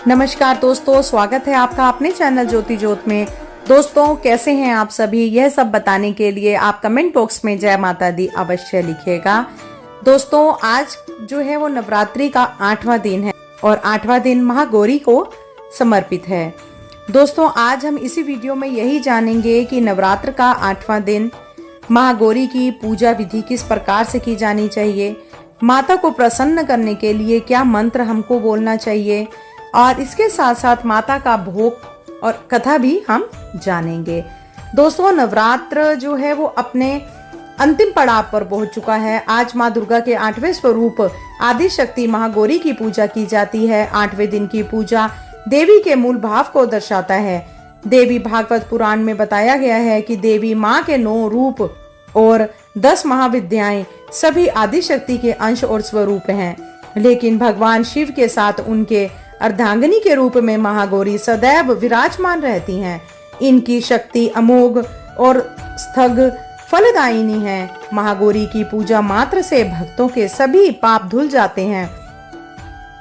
नमस्कार दोस्तों, स्वागत है आपका अपने चैनल ज्योति ज्योत में। दोस्तों, कैसे हैं आप सभी? यह सब बताने के लिए आप कमेंट बॉक्स में जय माता दी अवश्य लिखिएगा। दोस्तों, आज जो है वो नवरात्रि का 8वां दिन है और 8वां दिन महागौरी को समर्पित है। दोस्तों, आज हम इसी वीडियो में यही जानेंगे कि नवरात्र का 8वां दिन महागौरी की पूजा विधि किस प्रकार से की जानी चाहिए, माता को प्रसन्न करने के लिए क्या मंत्र हमको बोलना चाहिए, और इसके साथ साथ माता का भोग और कथा भी हम जानेंगे। दोस्तों, नवरात्र जो है वो अपने अंतिम पड़ाव पर पहुंच चुका है। आज माँ दुर्गा के 8वें स्वरूप आदि शक्ति महागौरी की पूजा की जाती है। 8वें दिन की पूजा देवी के मूल भाव को दर्शाता है। देवी भागवत पुराण में बताया गया है कि देवी माँ के 9 रूप और 10 महाविद्याएं सभी आदि शक्ति के अंश और स्वरूप हैं, लेकिन भगवान शिव के साथ उनके अर्धांगिनी के रूप में महागौरी सदैव विराजमान रहती हैं। इनकी शक्ति अमोघ और स्थग फलदायिनी है। महागौरी की पूजा मात्र से भक्तों के सभी पाप धुल जाते हैं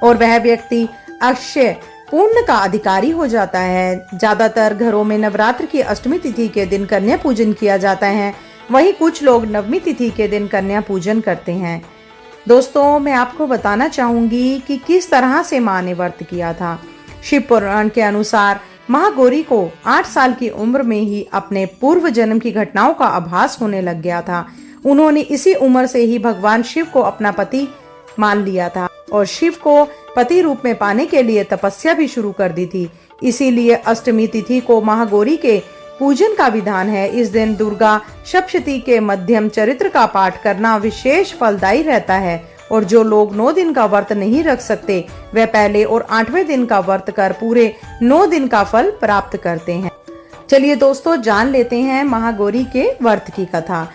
और वह व्यक्ति अक्षय पुण्य का अधिकारी हो जाता है। ज्यादातर घरों में नवरात्र की अष्टमी तिथि के दिन कन्या पूजन किया जाता है, वहीं कुछ लोग नवमी तिथि के दिन कन्या पूजन करते हैं। दोस्तों, मैं आपको बताना चाहूंगी कि किस तरह से माँ ने व्रत किया था। शिव पुराण के अनुसार महागौरी को 8 साल की उम्र में ही अपने पूर्व जन्म की घटनाओं का आभास होने लग गया था। उन्होंने इसी उम्र से ही भगवान शिव को अपना पति मान लिया था और शिव को पति रूप में पाने के लिए तपस्या भी शुरू कर दी थी। इसीलिए अष्टमी तिथि को महागौरी के पूजन का विधान है। इस दिन दुर्गा सप्तशती के मध्यम चरित्र का पाठ करना विशेष फलदायी रहता है और जो लोग 9 दिन का व्रत नहीं रख सकते वे पहले और 8वें दिन का व्रत कर पूरे 9 दिन का फल प्राप्त करते हैं। चलिए दोस्तों, जान लेते हैं महागौरी के व्रत की कथा।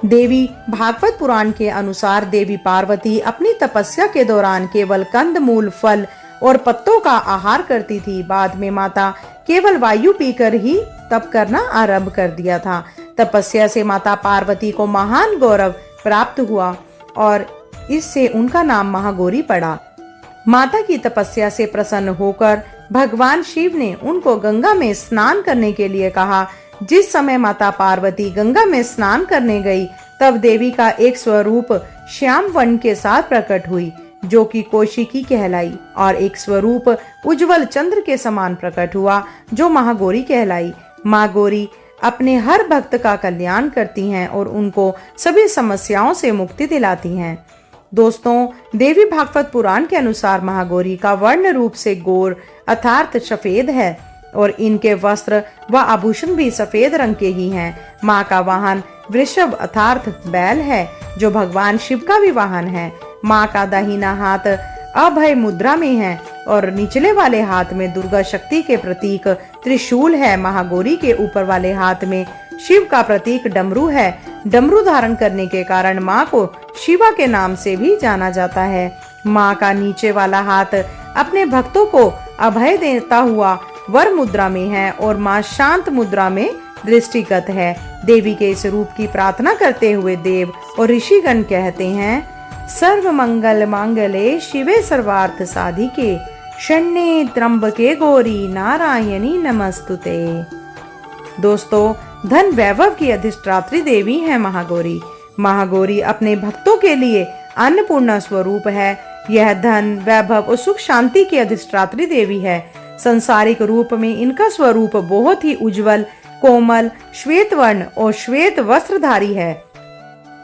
देवी भागवत पुराण के अनुसार देवी पार्वती अपनी तपस्या के दौरान केवल कंद मूल फल और पत्तों का आहार करती थी। बाद में माता केवल वायु पीकर ही तप करना आरंभ कर दिया था। तपस्या से माता पार्वती को महान गौरव प्राप्त हुआ और इससे उनका नाम महागौरी पड़ा। माता की तपस्या से प्रसन्न होकर भगवान शिव ने उनको गंगा में स्नान करने के लिए कहा। जिस समय माता पार्वती गंगा में स्नान करने गई, तब देवी का एक स्वरूप श्याम वर्ण के साथ प्रकट हुई, जो कि कौशिकी कहलाई, और एक स्वरूप उज्जवल चंद्र के समान प्रकट हुआ, जो महागौरी कहलाई। माँ गौरी अपने हर भक्त का कल्याण करती हैं और उनको सभी समस्याओं से मुक्ति दिलाती हैं। दोस्तों, देवी भागवत पुराण के अनुसार महागौरी का वर्ण रूप से गौर अर्थात सफेद है और इनके वस्त्र व आभूषण भी सफेद रंग के ही हैं। माँ का वाहन वृषभ अर्थात बैल है, जो भगवान शिव का भी वाहन है। माँ का दाहिना हाथ अभय मुद्रा में है और निचले वाले हाथ में दुर्गा शक्ति के प्रतीक त्रिशूल है। महागौरी के ऊपर वाले हाथ में शिव का प्रतीक डमरू है। डमरू धारण करने के कारण माँ को शिवा के नाम से भी जाना जाता है। माँ का नीचे वाला हाथ अपने भक्तों को अभय देता हुआ वर मुद्रा में है और माँ शांत मुद्रा में दृष्टिगत है। देवी के इस रूप की प्रार्थना करते हुए देव और ऋषिगण कहते हैं, सर्व मंगल मांगले शिवे सर्वार्थ साधिके शरण्ये त्र्यंबके गौरी नारायणी नमस्तुते। दोस्तों, धन वैभव की अधिष्ठात्री देवी है महागौरी। महागौरी अपने भक्तों के लिए अन्नपूर्णा स्वरूप है। यह धन वैभव और सुख शांति की अधिष्ठात्री देवी है। संसारिक रूप में इनका स्वरूप बहुत ही उज्जवल, कोमल, श्वेत वर्ण और श्वेत वस्त्रधारी है।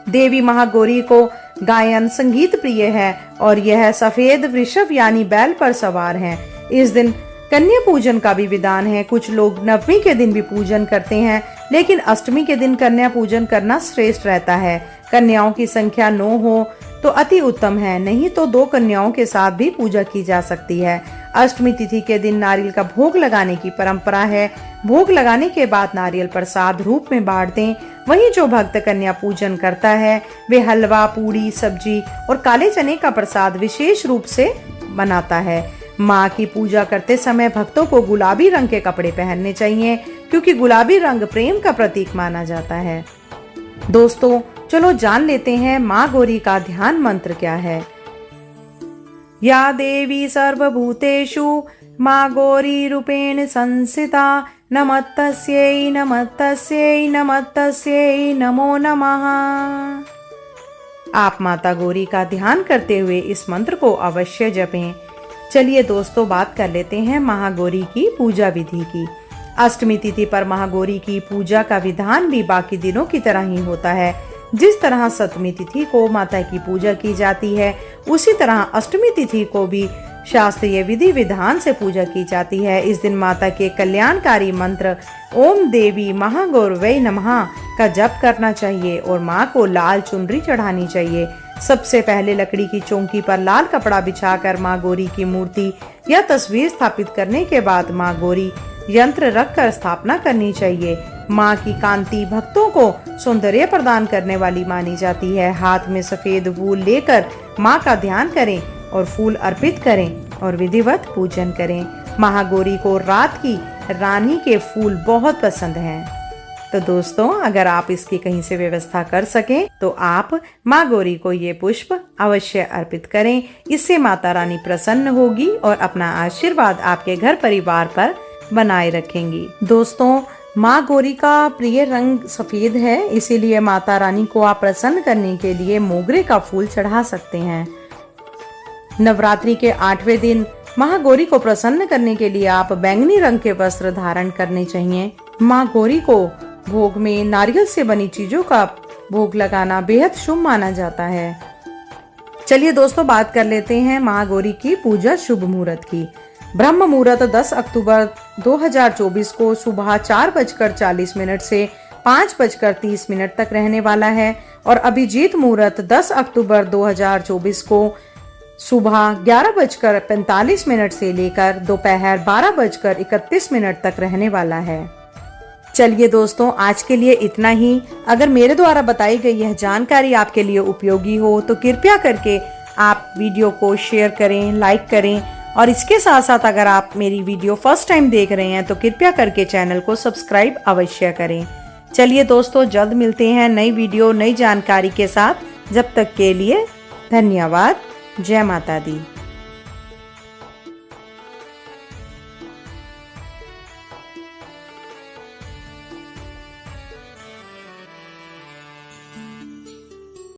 देवी महागौरी को गायन संगीत प्रिय है और यह सफेद वृषभ यानी बैल पर सवार हैं। इस दिन कन्या पूजन का भी विधान है। कुछ लोग नवमी के दिन भी पूजन करते हैं, लेकिन अष्टमी के दिन कन्या पूजन करना श्रेष्ठ रहता है। कन्याओं की संख्या 9 हो तो अति उत्तम है, नहीं तो 2 कन्याओं के साथ भी पूजा की जा सकती है। अष्टमी तिथि के दिन नारियल का भोग लगाने की परंपरा है। भोग लगाने के बाद नारियल प्रसाद रूप में बांट दें। वहीं जो भक्त कन्या पूजन करता है वे हलवा, पूड़ी, सब्जी और काले चने का प्रसाद विशेष रूप से बनाता है। माँ की पूजा करते समय भक्तों को गुलाबी रंग के कपड़े पहनने चाहिए, क्योंकि गुलाबी रंग प्रेम का प्रतीक माना जाता है। दोस्तों, चलो जान लेते हैं माँ गौरी का ध्यान मंत्र क्या है। या देवी सर्वभूतेषु माँ गौरी रूपेण संस्थिता नमस्तस्यै नमस्तस्यै नमस्तस्यै नमो नमः। आप माता गौरी का ध्यान करते हुए इस मंत्र को अवश्य जपें। चलिए दोस्तों, बात कर लेते हैं महागौरी की पूजा विधि की। अष्टमी तिथि पर महागौरी की पूजा का विधान भी बाकी दिनों की तरह ही होता है। जिस तरह सप्तमी तिथि को माता की पूजा की जाती है, उसी तरह अष्टमी तिथि को भी शास्त्रीय विधि विधान से पूजा की जाती है। इस दिन माता के कल्याणकारी मंत्र ओम देवी महागौरवै नमः का जप करना चाहिए और माँ को लाल चुनरी चढ़ानी चाहिए। सबसे पहले लकड़ी की चौकी पर लाल कपड़ा बिछाकर माँ गौरी की मूर्ति या तस्वीर स्थापित करने के बाद माँ गौरी यंत्र रखकर स्थापना करनी चाहिए। माँ की कांति भक्तों को सौंदर्य प्रदान करने वाली मानी जाती है। हाथ में सफेद फूल लेकर माँ का ध्यान करें और फूल अर्पित करें और विधिवत पूजन करें। महागौरी को रात की रानी के फूल बहुत पसंद हैं। तो दोस्तों, अगर आप इसकी कहीं से व्यवस्था कर सकें तो आप माँ गौरी को ये पुष्प अवश्य अर्पित करें। इससे माता रानी प्रसन्न होगी और अपना आशीर्वाद आपके घर परिवार पर बनाए रखेंगी। दोस्तों, माँ गौरी का प्रिय रंग सफेद है, इसीलिए माता रानी को आप प्रसन्न करने के लिए मोगरे का फूल चढ़ा सकते हैं। नवरात्रि के 8वें दिन महागौरी को प्रसन्न करने के लिए आप बैंगनी रंग के वस्त्र धारण करने चाहिए। माँ गौरी को भोग में नारियल से बनी चीजों का भोग लगाना बेहद शुभ माना जाता है। चलिए दोस्तों, बात कर लेते हैं महागौरी की पूजा शुभ मुहूर्त की। ब्रह्म मुहूर्त 10 अक्टूबर 2024 को सुबह 4:40 से 5:30 तक रहने वाला है और अभिजीत मुहूर्त 10 अक्टूबर 2024 को सुबह 11:45 से लेकर दोपहर 12:31 तक रहने वाला है। चलिए दोस्तों, आज के लिए इतना ही। अगर मेरे द्वारा बताई गई यह जानकारी आपके लिए उपयोगी हो तो कृपया करके आप वीडियो को शेयर करें, लाइक करें और इसके साथ साथ अगर आप मेरी वीडियो फर्स्ट टाइम देख रहे हैं तो कृपया करके चैनल को सब्सक्राइब अवश्य करें। चलिए दोस्तों, जल्द मिलते हैं नई वीडियो नई जानकारी के साथ। जब तक के लिए धन्यवाद। जय माता दी।